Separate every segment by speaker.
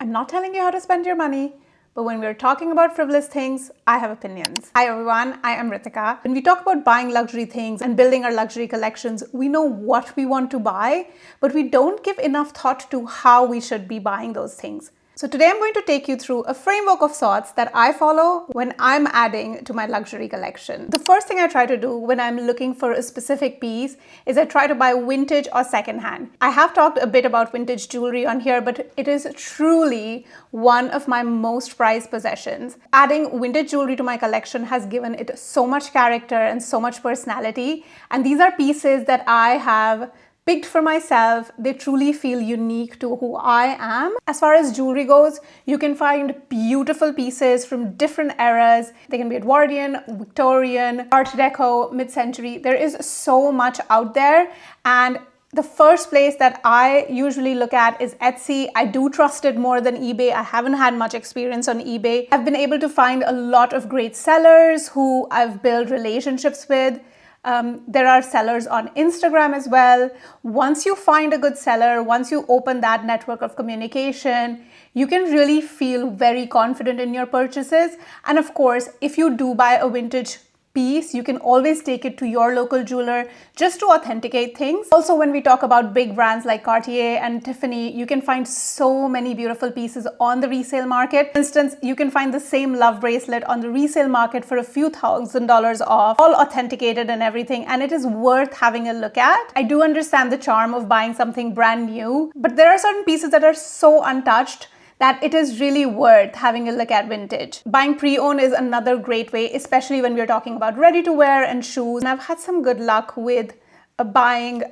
Speaker 1: I'm not telling you how to spend your money, but when we're talking about frivolous things, I have opinions. Hi everyone, I am Ritika. When we talk about buying luxury things and building our luxury collections, we know what we want to buy, but we don't give enough thought to how we should be buying those things. So today I'm going to take you through a framework of sorts that I follow when I'm adding to my luxury collection. The first thing I try to do when I'm looking for a specific piece is I try to buy vintage or secondhand. I have talked a bit about vintage jewelry on here, but it is truly one of my most prized possessions. Adding vintage jewelry to my collection has given it so much character and so much personality. And these are pieces that I have picked for myself. They truly feel unique to who I am. As far as jewelry goes, you can find beautiful pieces from different eras. They can be Edwardian, Victorian, Art Deco, mid-century. There is so much out there, and the first place that I usually look at is Etsy. I do trust it more than eBay. I haven't had much experience on eBay. I've been able to find a lot of great sellers who I've built relationships with. There are sellers on Instagram as well. Once you find a good seller, once you open that network of communication, you can really feel very confident in your purchases. And of course, if you do buy a vintage piece, you can always take it to your local jeweler just to authenticate things. Also, when we talk about big brands like Cartier and Tiffany, you can find so many beautiful pieces on the resale market. For instance, you can find the same love bracelet on the resale market for a few $1,000s off, all authenticated and everything, and it is worth having a look at. I do understand the charm of buying something brand new, but there are certain pieces that are so untouched that it is really worth having a look at vintage. Buying pre-owned is another great way, especially when we're talking about ready-to-wear and shoes. And I've had some good luck with buying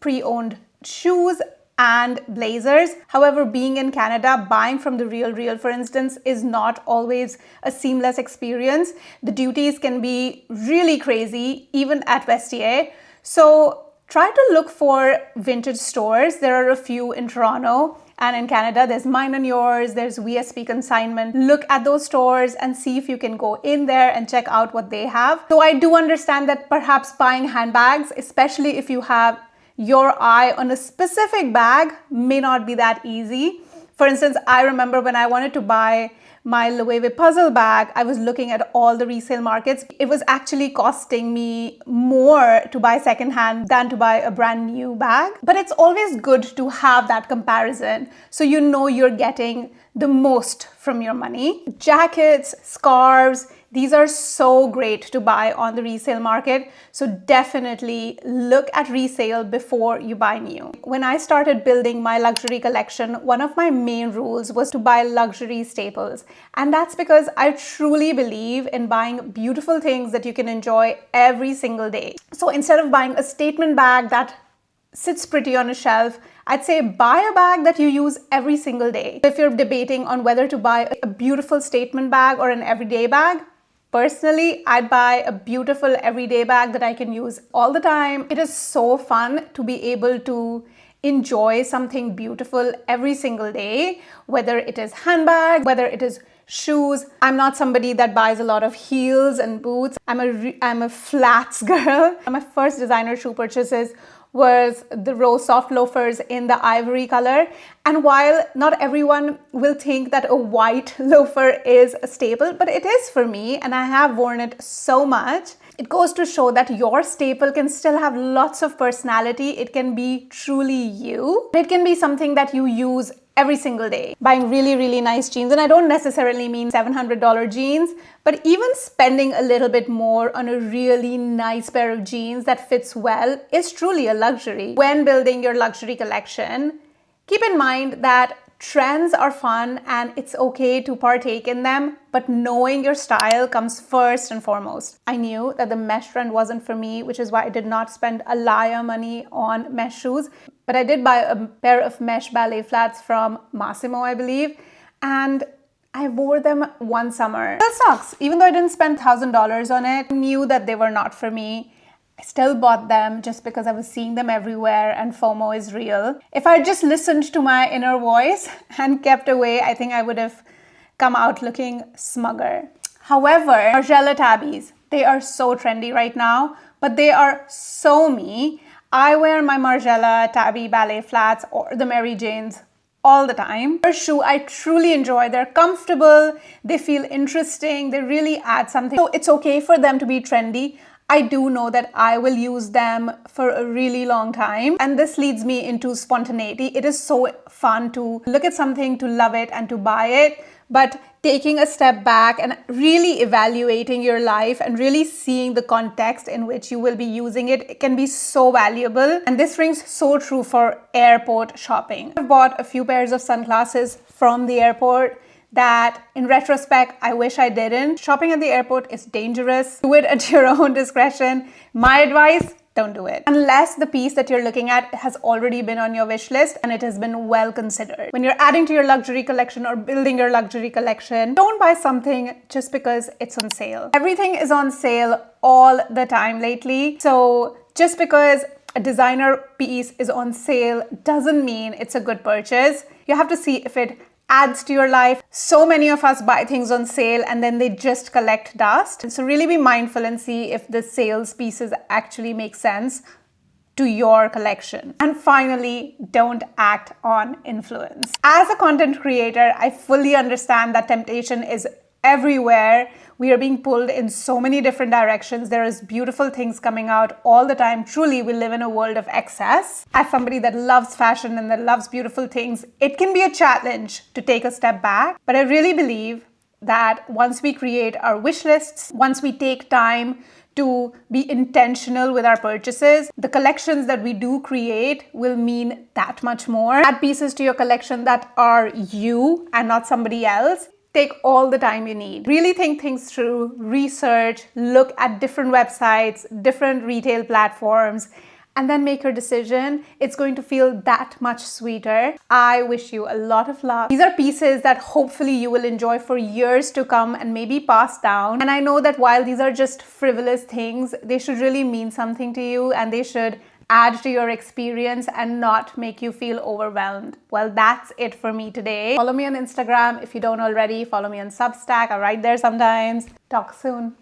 Speaker 1: pre-owned shoes and blazers. However, being in Canada, buying from the real, for instance, is not always a seamless experience. The duties can be really crazy, even at Vestiaire. So try to look for vintage stores. There are a few in Toronto. And in Canada, there's Mine and Yours, there's VSP Consignment. Look at those stores and see if you can go in there and check out what they have. So I do understand that perhaps buying handbags, especially if you have your eye on a specific bag, may not be that easy. For instance, I remember when I wanted to buy my Loewe puzzle bag, I was looking at all the resale markets. It was actually costing me more to buy secondhand than to buy a brand new bag. But it's always good to have that comparison so you know you're getting the most from your money. Jackets, scarves, these are so great to buy on the resale market. So definitely look at resale before you buy new. When I started building my luxury collection, one of my main rules was to buy luxury staples. And that's because I truly believe in buying beautiful things that you can enjoy every single day. So instead of buying a statement bag that sits pretty on a shelf, I'd say buy a bag that you use every single day. If you're debating on whether to buy a beautiful statement bag or an everyday bag, personally, I'd buy a beautiful everyday bag that I can use all the time. It is so fun to be able to enjoy something beautiful every single day, whether it is handbag, whether it is shoes. I'm not somebody that buys a lot of heels and boots. I'm a flats girl. My first designer shoe purchases was the Row Soft Loafers in the ivory color. And while not everyone will think that a white loafer is a staple, but it is for me, and I have worn it so much. It goes to show that your staple can still have lots of personality. It can be truly you. It can be something that you use every single day. Buying really nice jeans, and I don't necessarily mean $700 jeans, but even spending a little bit more on a really nice pair of jeans that fits well is truly a luxury. When building your luxury collection, keep in mind that trends are fun and it's okay to partake in them, but knowing your style comes first and foremost. I knew that the mesh trend wasn't for me, which is why I did not spend Alaia money on mesh shoes, but I did buy a pair of mesh ballet flats from Massimo, I believe, and I wore them one summer. That sucks. Even though I didn't spend $1,000 on it, I knew that they were not for me. I still bought them just because I was seeing them everywhere and FOMO is real. If I just listened to my inner voice and kept away, I think I would have come out looking smugger. However, Margiela tabbies, they are so trendy right now, but they are so me. I wear my Margiela tabby ballet flats or the Mary Janes all the time. Her shoe I truly enjoy. They're comfortable, they feel interesting, they really add something. So it's okay for them to be trendy. I do know that I will use them for a really long time. And this leads me into spontaneity. It is so fun to look at something, to love it and to buy it. But taking a step back and really evaluating your life and really seeing the context in which you will be using it, it can be so valuable. And this rings so true for airport shopping. I've bought a few pairs of sunglasses from the airport that in retrospect, I wish I didn't. Shopping at the airport is dangerous. Do it at your own discretion. My advice, don't do it. Unless the piece that you're looking at has already been on your wish list and it has been well considered. When you're adding to your luxury collection or building your luxury collection, don't buy something just because it's on sale. Everything is on sale all the time lately. So just because a designer piece is on sale doesn't mean it's a good purchase. You have to see if it adds to your life. So many of us buy things on sale and then they just collect dust. So really be mindful and see if the sales pieces actually make sense to your collection. And finally, don't act on influence. As a content creator, I fully understand that temptation is everywhere. We are being pulled in so many different directions. There is beautiful things coming out all the time. Truly, we live in a world of excess. As somebody that loves fashion and that loves beautiful things, it can be a challenge to take a step back. But I really believe that once we create our wish lists, once we take time to be intentional with our purchases, the collections that we do create will mean that much more. Add pieces to your collection that are you and not somebody else. Take all the time you need. Really think things through, research, look at different websites, different retail platforms, and then make your decision. It's going to feel that much sweeter. I wish you a lot of luck. These are pieces that hopefully you will enjoy for years to come and maybe pass down. And I know that while these are just frivolous things, they should really mean something to you and they should add to your experience and not make you feel overwhelmed. Well, that's it for me today. Follow me on Instagram if you don't already. Follow me on Substack. I write there sometimes. Talk soon.